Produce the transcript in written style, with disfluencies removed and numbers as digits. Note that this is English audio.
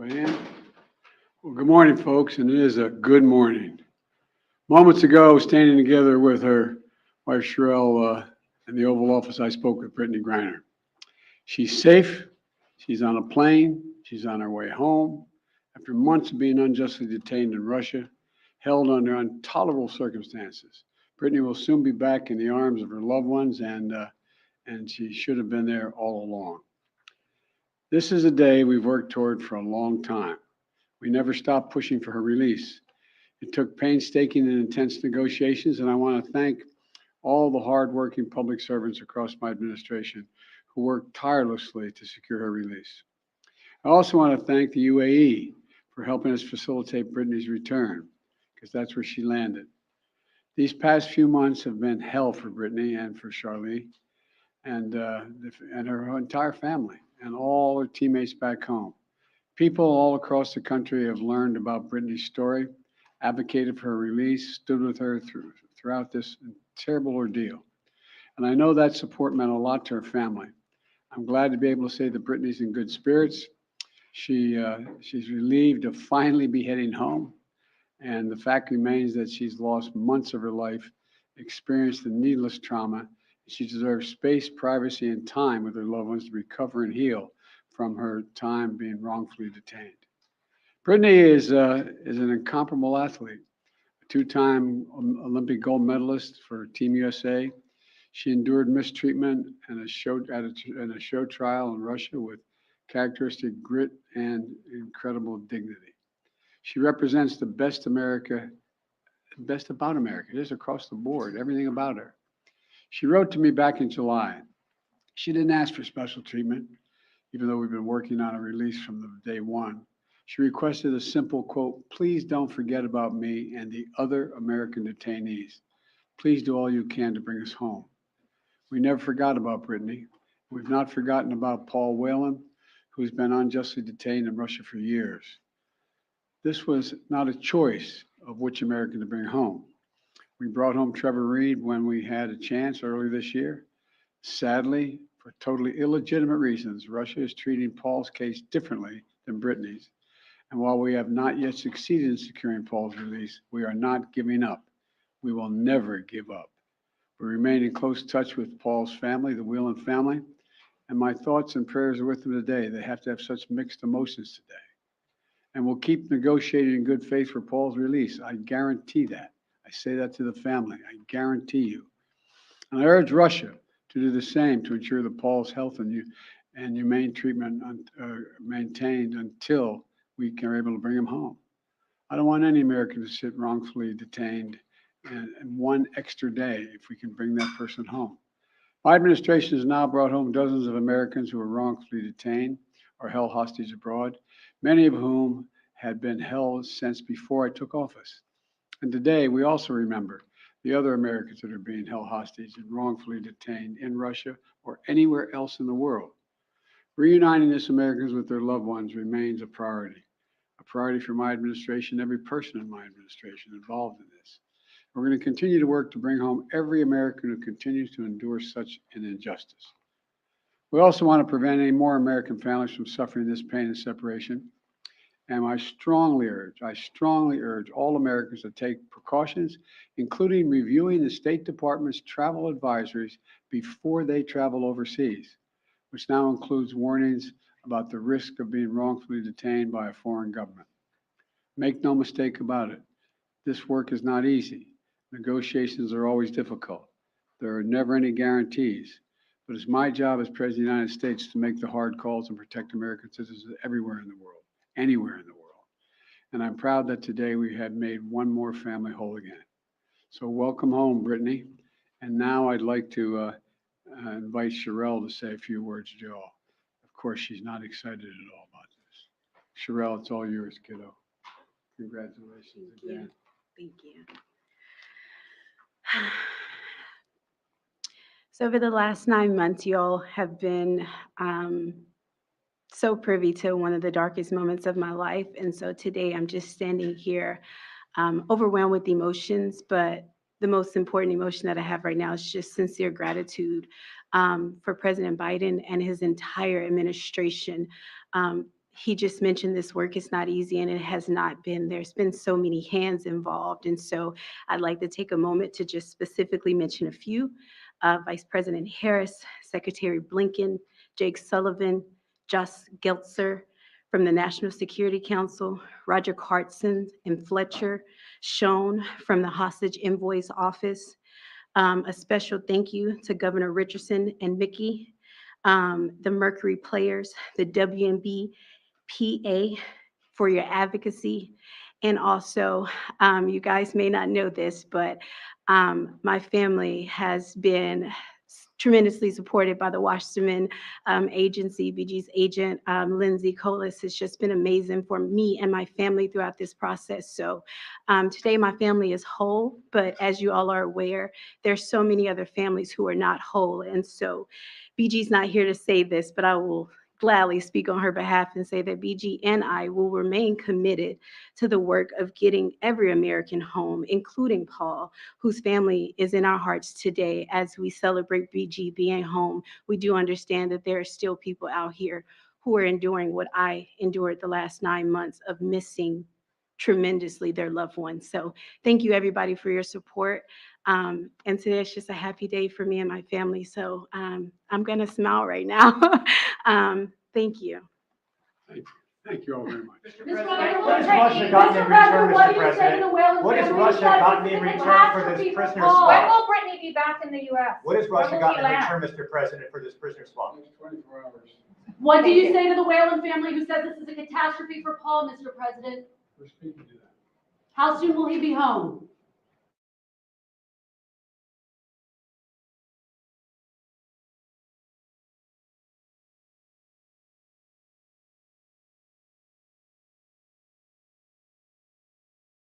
Everybody in? Well, good morning, folks, and it is a good morning. Moments ago, standing together with her wife Sherelle in the Oval Office, I spoke with Brittney Griner. She's safe. She's on a plane. She's on her way home. After months of being unjustly detained in Russia, held under intolerable circumstances, Brittney will soon be back in the arms of her loved ones, and she should have been there all along. This is a day we've worked toward for a long time. We never stopped pushing for her release. It took painstaking and intense negotiations, and I want to thank all the hardworking public servants across my administration who worked tirelessly to secure her release. I also want to thank the UAE for helping us facilitate Brittney's return, because that's where she landed. These past few months have been hell for Brittney and for Charlie and her entire family and all her teammates back home. People all across the country have learned about Brittney's story, advocated for her release, stood with her throughout this terrible ordeal. And I know that support meant a lot to her family. I'm glad to be able to say that Brittney's in good spirits. She's relieved to finally be heading home. And the fact remains that she's lost months of her life, experienced the needless trauma. She deserves space, privacy, and time with her loved ones to recover and heal from her time being wrongfully detained. Brittney is an incomparable athlete, a two-time Olympic gold medalist for Team USA. She endured mistreatment in a show trial in Russia with characteristic grit and incredible dignity. She represents the best about America, just across the board, everything about her. She wrote to me back in July. She didn't ask for special treatment, even though we've been working on a release from the day one. She requested a simple quote, "Please don't forget about me and the other American detainees. Please do all you can to bring us home." We never forgot about Brittney. We've not forgotten about Paul Whelan, who's been unjustly detained in Russia for years. This was not a choice of which American to bring home. We brought home Trevor Reed when we had a chance early this year. Sadly, for totally illegitimate reasons, Russia is treating Paul's case differently than Brittney's. And while we have not yet succeeded in securing Paul's release, we are not giving up. We will never give up. We remain in close touch with Paul's family, the Whelan family, and my thoughts and prayers are with them today. They have to have such mixed emotions today. And we'll keep negotiating in good faith for Paul's release. I guarantee that. I say that to the family. I guarantee you. And I urge Russia to do the same to ensure that Paul's health and humane treatment maintained until we are able to bring him home. I don't want any American to sit wrongfully detained and one extra day if we can bring that person home. My administration has now brought home dozens of Americans who were wrongfully detained or held hostage abroad, many of whom had been held since before I took office. And today, we also remember the other Americans that are being held hostage and wrongfully detained in Russia or anywhere else in the world. Reuniting these Americans with their loved ones remains a priority for my administration, every person in my administration involved in this. We're going to continue to work to bring home every American who continues to endure such an injustice. We also want to prevent any more American families from suffering this pain and separation. And I strongly urge all Americans to take precautions, including reviewing the State Department's travel advisories before they travel overseas, which now includes warnings about the risk of being wrongfully detained by a foreign government. Make no mistake about it, this work is not easy. Negotiations are always difficult. There are never any guarantees, but it's my job as President of the United States to make the hard calls and protect American citizens everywhere in the world. Anywhere in the world. And I'm proud that today we have made one more family whole again. So welcome home, Brittney. And now I'd like to invite Sherelle to say a few words to you all. Of course, she's not excited at all about this. Sherelle, it's all yours, kiddo. Congratulations again. Thank you. So over the last 9 months, you all have been so privy to one of the darkest moments of my life. And so today I'm just standing here overwhelmed with emotions, but the most important emotion that I have right now is just sincere gratitude for President Biden and his entire administration. he just mentioned this work is not easy, and it has not been. There's been so many hands involved. And so I'd like to take a moment to just specifically mention a few. Vice President Harris, Secretary Blinken, Jake Sullivan, Josh Geltzer from the National Security Council, Roger Cartson and Fletcher Schoen from the Hostage Envoy's Office. A special thank you to Governor Richardson and Mickey, the Mercury Players, the WNBA PA for your advocacy. And also, you guys may not know this, but my family has been tremendously supported by the Wasserman Agency. BG's agent, Lindsay Colas, has just been amazing for me and my family throughout this process. So today my family is whole, but as you all are aware, there's so many other families who are not whole. And so BG's not here to say this, but I will gladly speak on her behalf and say that BG and I will remain committed to the work of getting every American home, including Paul, whose family is in our hearts today. As we celebrate BG being home, we do understand that there are still people out here who are enduring what I endured the last 9 months of missing tremendously their loved ones. So thank you everybody for your support. And today it's just a happy day for me and my family. So I'm gonna smile right now. Thank you. Thank you. Thank you all very much. Mr. President, what has Russia gotten in return, Mr. President? What has Russia gotten in return for this prisoner When swap? will Brittney be back in the U.S.? What has Russia When will gotten he in land? return, Mr. President, for this prisoner swap? Next 24 hours. What do you say to the Whalen family who says this is a catastrophe for Paul, Mr. President? We're speaking to that. How soon will he be home?